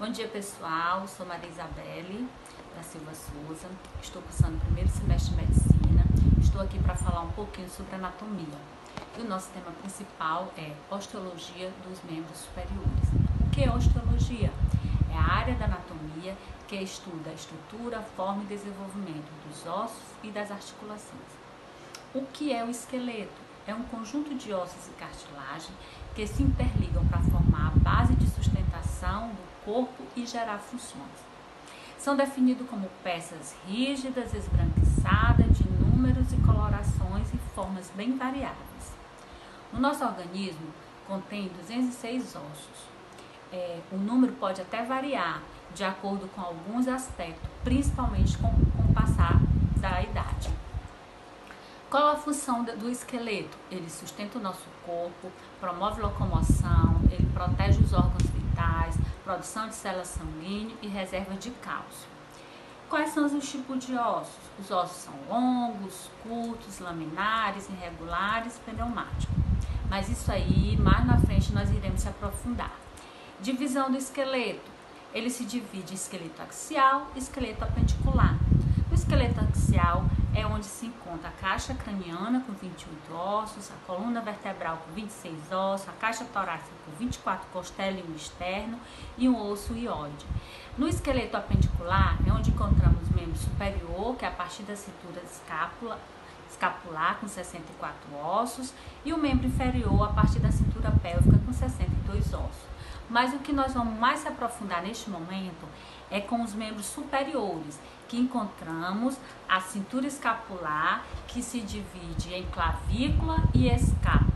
Bom dia, pessoal. Sou Maria Isabelle da Silva Souza. Estou cursando o primeiro semestre de Medicina. Estou aqui para falar um pouquinho sobre anatomia. E o nosso tema principal é osteologia dos membros superiores. O que é osteologia? É a área da anatomia que estuda a estrutura, forma e desenvolvimento dos ossos e das articulações. O que é o esqueleto? É um conjunto de ossos e cartilagem que se interligam para formar a base de sustentação do corpo e gerar funções. São definidos como peças rígidas, esbranquiçadas, de números e colorações e formas bem variáveis. O nosso organismo contém 206 ossos. O número pode até variar de acordo com alguns aspectos, principalmente com o passar da idade. Qual a função do esqueleto? Ele sustenta o nosso corpo, promove locomoção, ele protege os órgãos vitais, produção de células sanguíneas e reserva de cálcio. Quais são os tipos de ossos? Os ossos são longos, curtos, laminares, irregulares, pneumáticos. Mas isso aí, mais na frente, nós iremos se aprofundar. Divisão do esqueleto. Ele se divide em esqueleto axial e esqueleto apendicular. O esqueleto axial é onde se encontra a caixa craniana com 28 ossos, a coluna vertebral com 26 ossos, a caixa torácica com 24 costelas e um externo e um osso hioide. No esqueleto apendicular é onde encontramos o membro superior, que é a partir da cintura escapular com 64 ossos, e o membro inferior a partir da cintura pélvica com 62 ossos. Mas o que nós vamos mais se aprofundar neste momento é com os membros superiores, que encontramos a cintura escapular, que se divide em clavícula e escápula.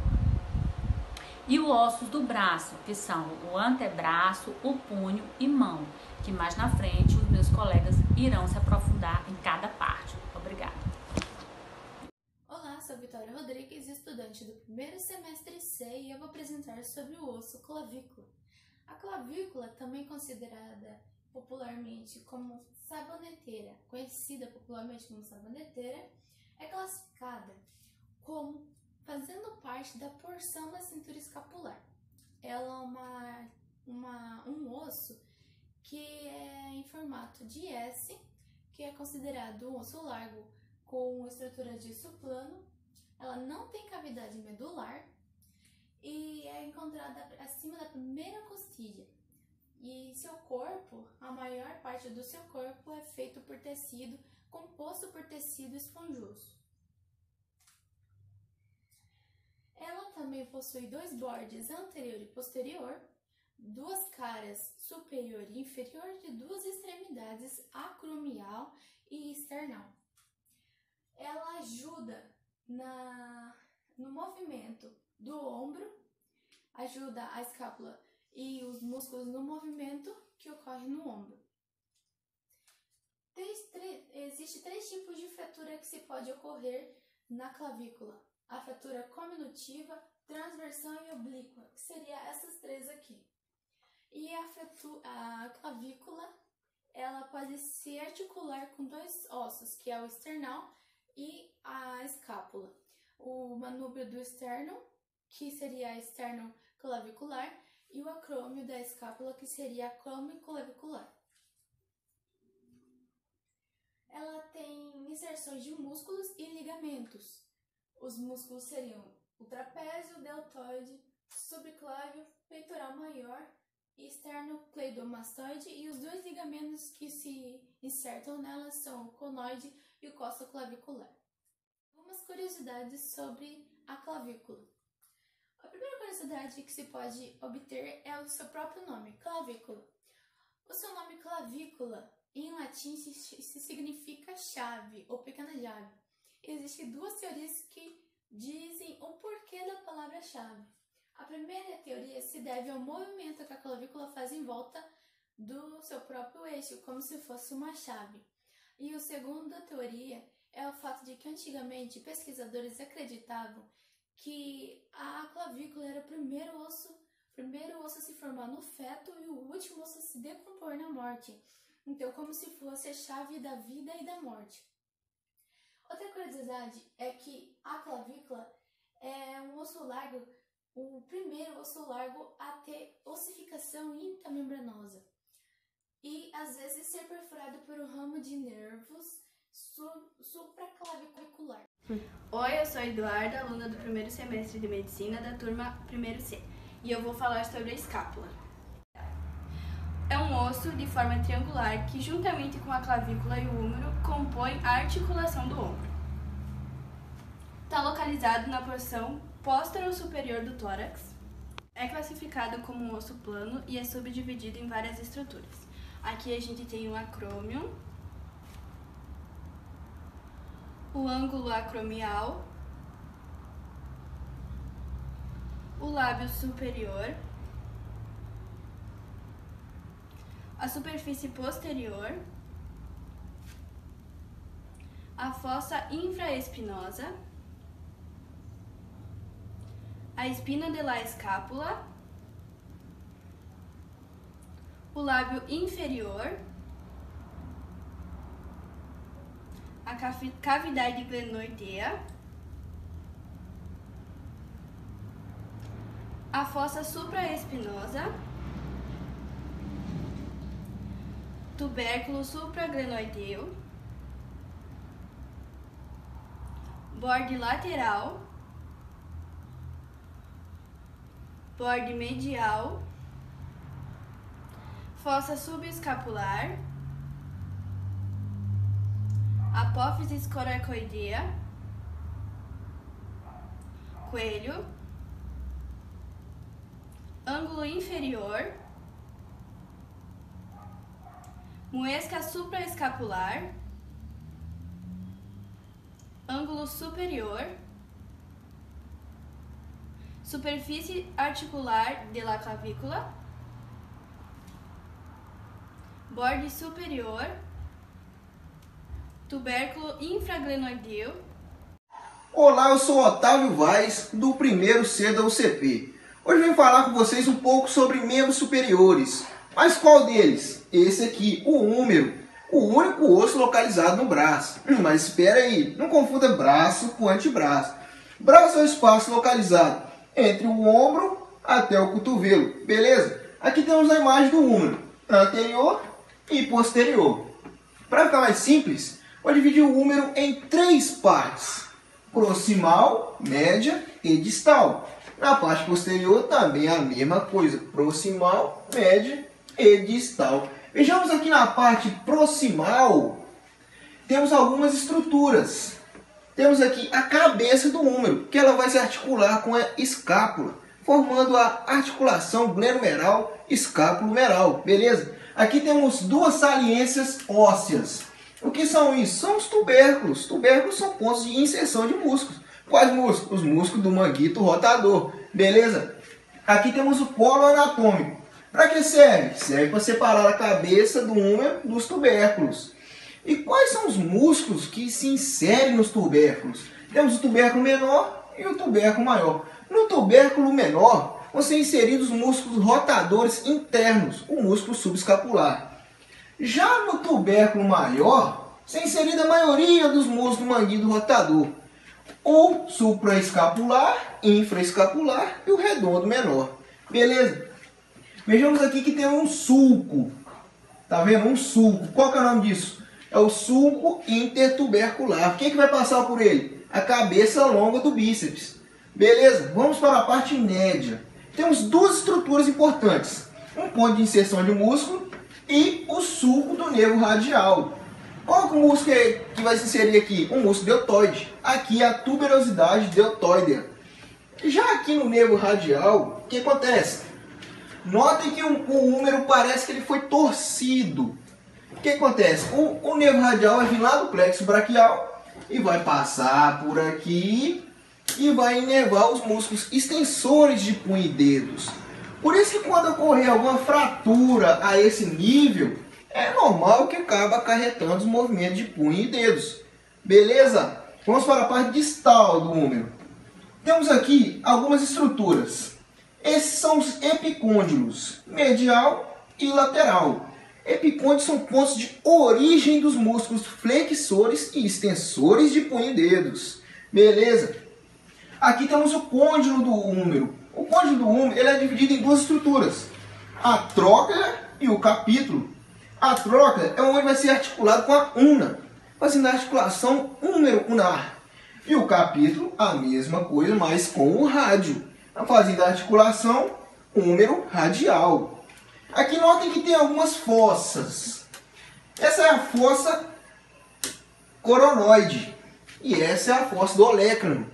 E os ossos do braço, que são o antebraço, o punho e mão, que mais na frente os meus colegas irão se aprofundar em cada parte. Obrigada. Olá, sou Vitória Rodrigues, estudante do primeiro semestre C, e eu vou apresentar sobre o osso clavícula. A clavícula, também considerada popularmente como saboneteira, conhecida popularmente como saboneteira, é classificada como fazendo parte da porção da cintura escapular. Ela é um osso que é em formato de S, que é considerado um osso largo com estrutura de osso plano. Ela não tem cavidade medular e é encontrada acima da primeira costilha. E seu corpo, a maior parte do seu corpo é feito por tecido, composto por tecido esponjoso. Ela também possui dois bordes anterior e posterior, duas caras superior e inferior e duas extremidades acromial e external. Ela ajuda no movimento do ombro, ajuda a escápula e os músculos no movimento que ocorre no ombro. Existem três tipos de fratura que se pode ocorrer na clavícula: a fratura cominutiva, transversal e oblíqua, que seria essas três aqui. E a clavícula, ela pode se articular com dois ossos, que é o esternal e a escápula. O manúbrio do externo, que seria externo clavicular, e o acrômio da escápula, que seria acrômio clavicular. Ela tem inserções de músculos e ligamentos. Os músculos seriam o trapézio, deltoide, subclávio, peitoral maior, externo cleidomastoide, e os dois ligamentos que se insertam nela são o conoide e o costoclavicular. Algumas curiosidades sobre a clavícula. A primeira curiosidade que se pode obter é o seu próprio nome, clavícula. O seu nome clavícula, em latim, se significa chave ou pequena chave. Existem duas teorias que dizem o porquê da palavra-chave. A primeira teoria se deve ao movimento que a clavícula faz em volta do seu próprio eixo, como se fosse uma chave. E a segunda teoria é o fato de que antigamente pesquisadores acreditavam que a clavícula era o primeiro osso a se formar no feto e o último osso a se decompor na morte. Então, como se fosse a chave da vida e da morte. Outra curiosidade é que a clavícula é um osso largo, o primeiro osso largo a ter ossificação intramembranosa. e às vezes ser perfurado por um ramo de nervos supraclavicular. Oi, eu sou a Eduarda, aluna do primeiro semestre de Medicina da turma 1º C, e eu vou falar sobre a escápula. É um osso de forma triangular que, juntamente com a clavícula e o húmero, compõe a articulação do ombro. Está localizado na porção póstero-superior do tórax. É classificado como um osso plano e é subdividido em várias estruturas. Aqui a gente tem o acrômio, o ângulo acromial, o lábio superior, a superfície posterior, a fossa infraespinosa, a espina de la escápula, o lábio inferior, a cavidade glenoidea, a fossa supraespinosa, tubérculo supraglenoideu, borde lateral, borde medial, fossa subescapular, apófise coracoidea, coelho, ângulo inferior, muesca supraescapular, ângulo superior, superfície articular de la clavícula, borde superior, tubérculo infraglenoideu. Olá, eu sou Otávio Vaz, do 1º C da UCP. Hoje venho falar com vocês um pouco sobre membros superiores. Mas qual deles? Esse aqui, o húmero, o único osso localizado no braço. Mas espera aí, não confunda braço com antebraço. Braço é o espaço localizado entre o ombro até o cotovelo, beleza? Aqui temos a imagem do húmero, anterior e posterior. Para ficar mais simples, vou dividir o húmero em 3 partes: proximal, média e distal. Na parte posterior também a mesma coisa: proximal, média e distal. Vejamos aqui na parte proximal, temos algumas estruturas. Temos aqui a cabeça do húmero, que ela vai se articular com a escápula, formando a articulação glenomeral escápulo-meral, beleza? Aqui temos 2 saliências ósseas. O que são isso? São os tubérculos. Tubérculos são pontos de inserção de músculos. Quais músculos? Os músculos do manguito rotador, beleza? Aqui temos o polo anatômico. Para que serve? Serve para separar a cabeça do húmero dos tubérculos. E quais são os músculos que se inserem nos tubérculos? Temos o tubérculo menor e o tubérculo maior. No tubérculo menor, vão ser inseridos os músculos rotadores internos, o músculo subescapular. Já no tubérculo maior, se inserida a maioria dos músculos do manguito rotador, o supraescapular, infraescapular e o redondo menor. Beleza? Vejamos aqui que tem um sulco. Tá vendo? Um sulco. Qual que é o nome disso? É o sulco intertubercular. Quem que vai passar por ele? A cabeça longa do bíceps. Beleza? Vamos para a parte média. Temos 2 estruturas importantes: um ponto de inserção de músculo e o sulco do nervo radial. Qual que o músculo que vai se inserir aqui? O músculo deltoide. Aqui a tuberosidade deltoidea. Já aqui no nervo radial, o que acontece? Notem que o húmero parece que ele foi torcido. O que acontece? O nervo radial vai vir lá do plexo braquial e vai passar por aqui e vai inervar os músculos extensores de punho e dedos. Por isso que quando ocorrer alguma fratura a esse nível, é normal que acaba acarretando os movimentos de punho e dedos. Beleza? Vamos para a parte distal do húmero. Temos aqui algumas estruturas. Esses são os epicôndilos, medial e lateral. Epicôndilos são pontos de origem dos músculos flexores e extensores de punho e dedos. Beleza? Aqui temos o côndilo do húmero. O côndilo do húmero ele é dividido em 2 estruturas: a tróclea e o capítulo. A trocla é onde vai ser articulado com a una, fazendo a articulação húmero-unar. E o capítulo, a mesma coisa, mas com o rádio, fazendo a articulação húmero-radial. Aqui notem que tem algumas fossas. Essa é a fossa coronoide e essa é a fossa do olecrano.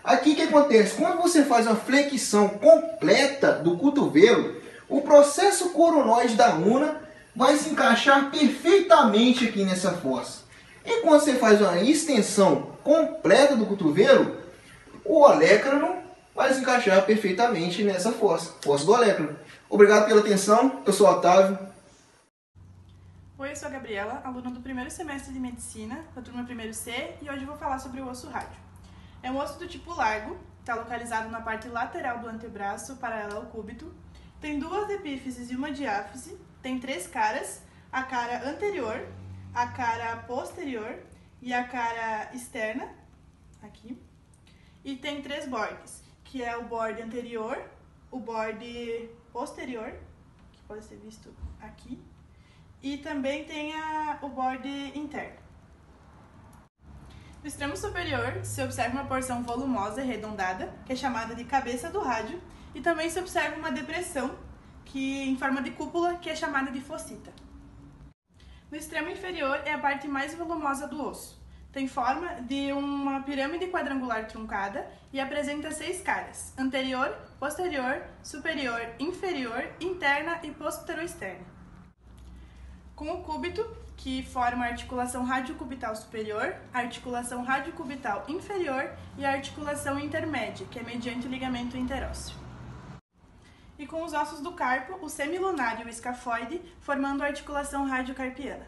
Aqui o que acontece? Quando você faz uma flexão completa do cotovelo, o processo coronoide da una vai se encaixar perfeitamente aqui nessa fossa. E quando você faz uma extensão completa do cotovelo, o olecrano vai se encaixar perfeitamente nessa fossa do olecrano. Obrigado pela atenção, eu sou Otávio. Oi, eu sou a Gabriela, aluna do primeiro semestre de Medicina, da turma 1º-C, e hoje vou falar sobre o osso rádio. É um osso do tipo largo, está localizado na parte lateral do antebraço, paralelo ao cúbito, tem 2 epífises e uma diáfise, tem 3 caras, a cara anterior, a cara posterior e a cara externa, aqui, e tem 3 bordes, que é o borde anterior, o borde posterior, que pode ser visto aqui, e também tem o borde interno. No extremo superior se observa uma porção volumosa e arredondada, que é chamada de cabeça do rádio, e também se observa uma depressão em forma de cúpula, que é chamada de fossita. No extremo inferior é a parte mais volumosa do osso. Tem forma de uma pirâmide quadrangular truncada e apresenta 6 caras: anterior, posterior, superior, inferior, interna e postero-externa. Com o cúbito, que forma a articulação radiocubital superior, a articulação radiocubital inferior e a articulação intermédia, que é mediante o ligamento interósseo. E com os ossos do carpo, o semilunar e o escafoide, formando a articulação radiocarpiana.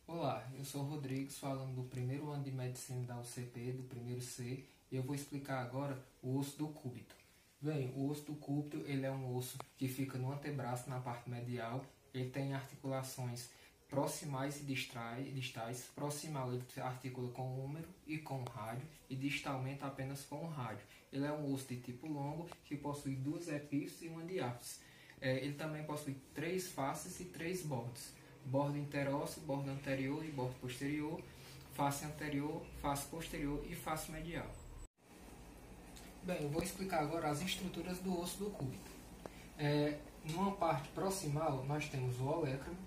Olá, eu sou o Rodrigues, falando do primeiro ano de Medicina da UCP, do 1º-C, e eu vou explicar agora o osso do cúbito. Bem, o osso do cúbito ele é um osso que fica no antebraço, na parte medial. Ele tem articulações proximais e distais. Proximal ele articula com o húmero e com o rádio, e distalmente apenas com o rádio. Ele é um osso de tipo longo que possui 2 epífises e uma diáfise. Ele também possui 3 faces e 3 bordes: bordo interósseo, bordo anterior e bordo posterior, face anterior, face posterior e face medial. Bem, eu vou explicar agora as estruturas do osso do cúbito. Numa parte proximal nós temos o olecrano,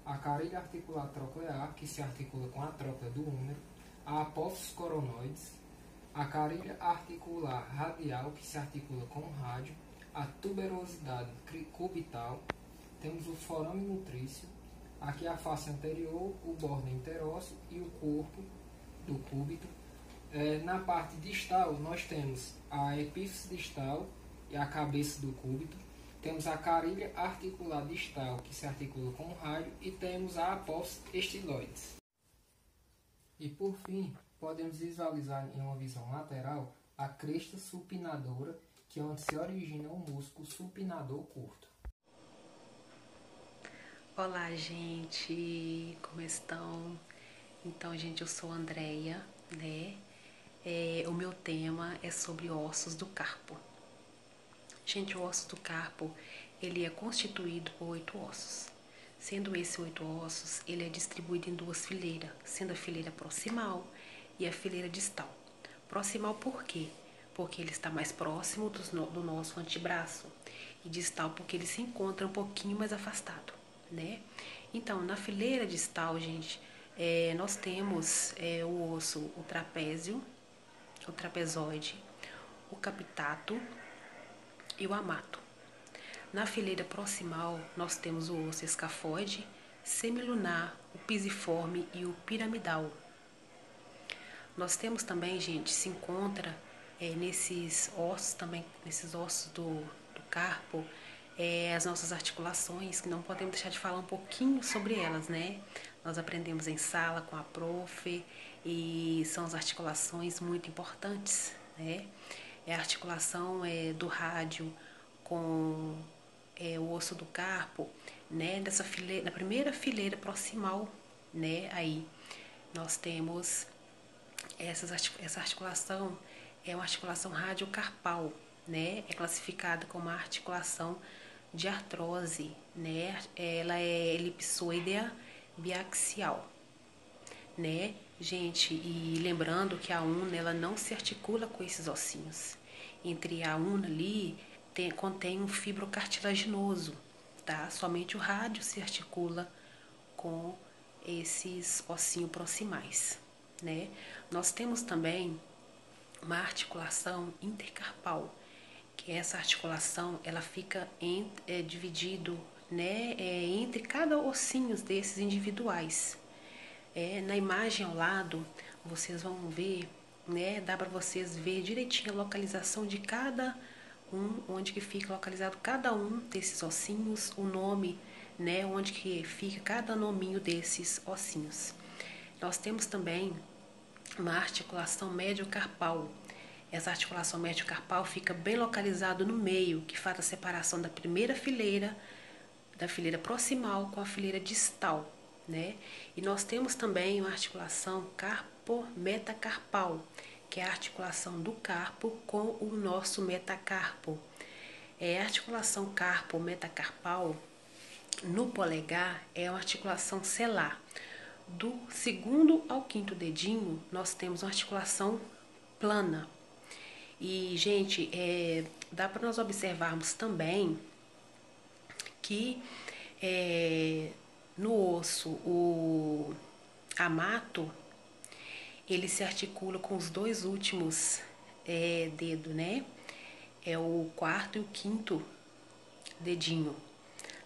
a carilha articular troclear, que se articula com a tróclea do húmero, a apófise coronoides, a carilha articular radial, que se articula com o rádio, a tuberosidade cubital, temos o forame nutrício, aqui a face anterior, o bordo interósseo e o corpo do cúbito. Na parte distal nós temos a epífise distal e a cabeça do cúbito, temos a carilha articular distal, que se articula com o rádio, e temos a apófise estiloides. E por fim, podemos visualizar em uma visão lateral a cresta supinadora, que é onde se origina o músculo supinador curto. Olá, gente, como estão? Então, gente, eu sou a Andreia, né? O meu tema é sobre ossos do carpo. Gente, o osso do carpo, ele é constituído por 8 ossos. Sendo esses 8 ossos, ele é distribuído em 2 fileiras, sendo a fileira proximal e a fileira distal. Proximal por quê? Porque ele está mais próximo do nosso antebraço, e distal porque ele se encontra um pouquinho mais afastado, né? Então, na fileira distal, gente, nós temos o osso, o trapézio, o trapezoide, o capitato e o amato. Na fileira proximal, nós temos o osso escafoide, semilunar, o pisiforme e o piramidal. Nós temos também, gente, se encontra nesses ossos do carpo, as nossas articulações, que não podemos deixar de falar um pouquinho sobre elas, né? Nós aprendemos em sala com a prof, e são as articulações muito importantes, né? É a articulação do rádio com o osso do carpo, né? Dessa fileira, na primeira fileira proximal, né? Aí nós temos essa articulação, é uma articulação radiocarpal, né? É classificada como uma articulação de artrose, né? Ela é elipsoidea biaxial, né, gente? E lembrando que a una, ela não se articula com esses ossinhos. Entre a una ali contém um fibro cartilaginoso, tá? Somente o rádio se articula com esses ossinhos proximais, né? Nós temos também uma articulação intercarpal, que essa articulação ela fica dividido, né, entre cada ossinho desses individuais. Na imagem ao lado vocês vão ver, né, dá para vocês ver direitinho a localização de cada onde que fica localizado cada um desses ossinhos, o nome, né, onde que fica cada nominho desses ossinhos. Nós temos também uma articulação médio-carpal. Essa articulação médio-carpal fica bem localizado no meio, que faz a separação da primeira fileira, da fileira proximal com a fileira distal, né? E nós temos também uma articulação carpo-metacarpal, que é a articulação do carpo com o nosso metacarpo. A articulação carpo-metacarpal no polegar é uma articulação celar. Do segundo ao quinto dedinho, nós temos uma articulação plana. E, gente, dá para nós observarmos também que no osso, o amato, ele se articula com os dois últimos dedos, né? É o quarto e o quinto dedinho,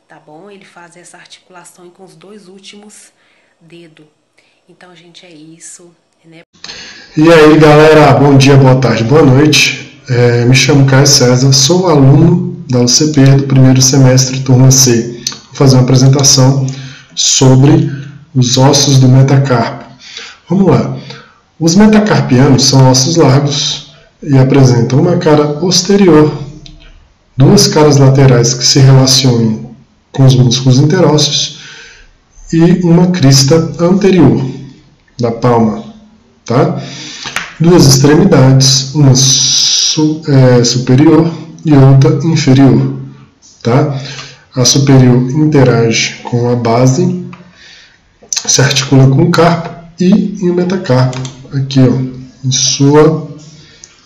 tá bom? Ele faz essa articulação com os dois últimos dedos. Então, gente, é isso, né? E aí, galera, bom dia, boa tarde, boa noite. Me chamo Caio César, sou aluno da UCP do primeiro semestre, turma C. Vou fazer uma apresentação sobre os ossos do metacarpo. Vamos lá. Os metacarpianos são ossos largos e apresentam uma cara posterior, duas caras laterais que se relacionam com os músculos interósseos e uma crista anterior da palma, tá? Duas extremidades, uma superior e outra inferior, tá? A superior interage com a base, se articula com o carpo e o metacarpo, aqui, ó, em sua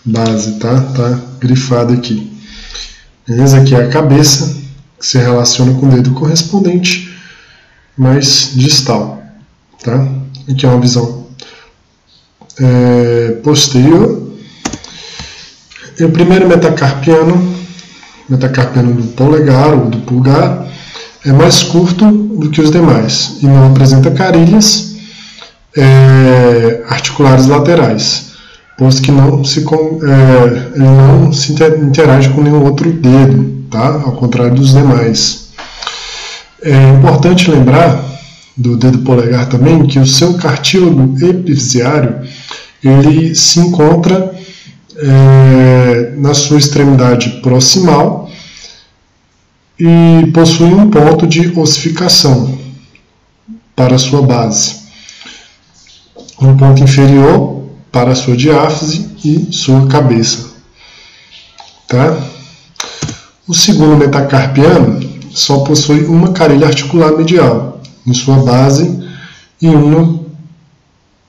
base, tá? Tá grifado aqui. Beleza? Aqui é a cabeça, que se relaciona com o dedo correspondente, mais distal, tá? Aqui é uma visão posterior. E o primeiro metacarpiano do polegar ou do pulgar, é mais curto do que os demais e não apresenta carilhas articulares laterais, posto que ele não se interage com nenhum outro dedo, tá? Ao contrário dos demais. É importante lembrar do dedo polegar também que o seu cartílago epifisiário ele se encontra na sua extremidade proximal e possui um ponto de ossificação para a sua base, um ponto inferior para a sua diáfise e sua cabeça, tá? O segundo metacarpiano só possui uma carilha articular medial em sua base e uma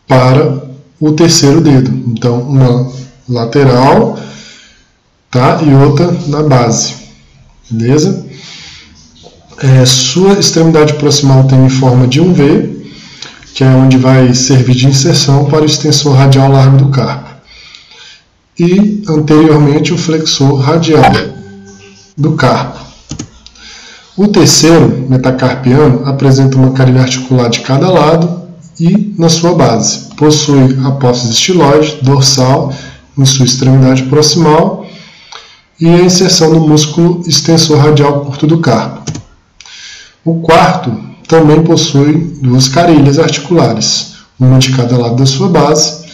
para o terceiro dedo, então uma lateral, tá? E outra na base, beleza? Sua extremidade proximal tem forma de um V, que é onde vai servir de inserção para o extensor radial largo do carpo, e anteriormente o flexor radial do carpo. O terceiro metacarpiano apresenta uma carilha articular de cada lado e na sua base. Possui apófise estiloide dorsal em sua extremidade proximal e a inserção do músculo extensor radial curto do carpo. O quarto também possui duas carilhas articulares, uma de cada lado da sua base,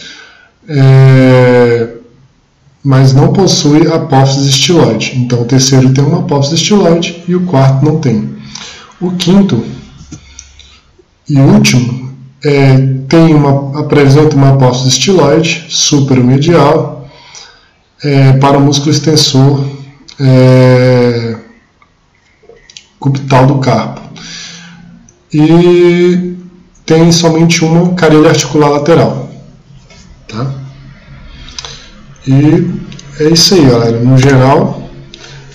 mas não possui apófise estiloide. Então o terceiro tem uma apófise estiloide e o quarto não tem. O quinto e último apresenta uma apófise estiloide superomedial para o músculo extensor cubital do carpo. E tem somente uma carilha articular lateral. Tá? E é isso aí, galera. No geral,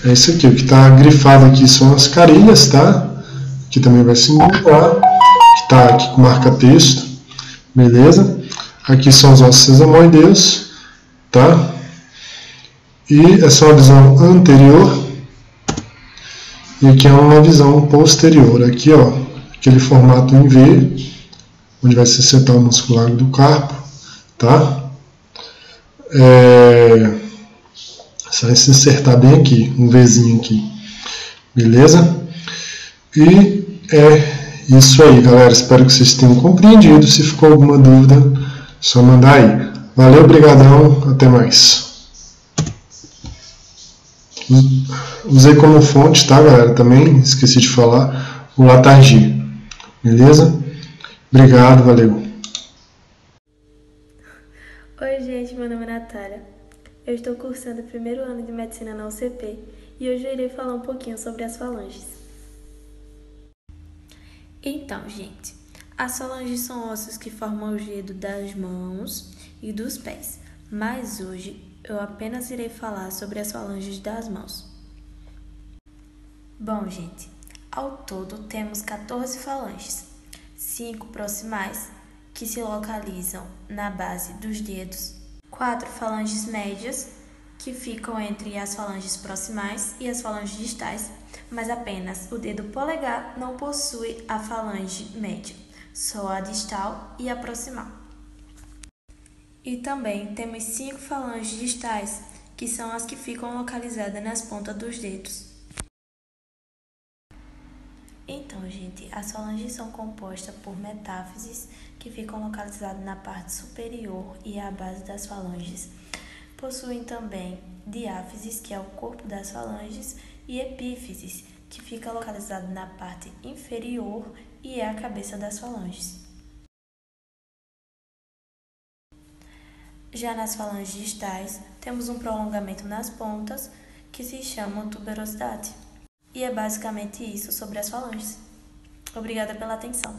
é isso aqui. O que está grifado aqui são as carilhas, tá? Aqui também vai se encontrar. Que está aqui com marca-texto. Beleza? Aqui são os ossos sesamoideus, tá? E essa é uma visão anterior. E aqui é uma visão posterior. Aqui, ó, aquele formato em V, onde vai ser setal muscular do carpo, tá? Só vai se insertar bem aqui, um Vzinho aqui, beleza? E é isso aí, galera. Espero que vocês tenham compreendido. Se ficou alguma dúvida, só mandar aí. Valeu, brigadão, até mais. Usei como fonte, tá, galera? Também esqueci de falar o Latargia, beleza? Obrigado, valeu. Oi, gente, meu nome é Natália. Eu estou cursando o primeiro ano de medicina na UCP e hoje eu irei falar um pouquinho sobre as falanges. Então, gente, as falanges são ossos que formam o dedo das mãos e dos pés, mas hoje eu apenas irei falar sobre as falanges das mãos. Bom, gente, ao todo temos 14 falanges, 5 proximais, que se localizam na base dos dedos, 4 falanges médias, que ficam entre as falanges proximais e as falanges distais, mas apenas o dedo polegar não possui a falange média, só a distal e a proximal. E também temos 5 falanges distais, que são as que ficam localizadas nas pontas dos dedos. Então, gente, as falanges são compostas por metáfises, que ficam localizadas na parte superior e à base das falanges. Possuem também diáfises, que é o corpo das falanges, e epífises, que fica localizado na parte inferior e é a cabeça das falanges. Já nas falanges distais, temos um prolongamento nas pontas, que se chama tuberosidade. E é basicamente isso sobre as falanges. Obrigada pela atenção.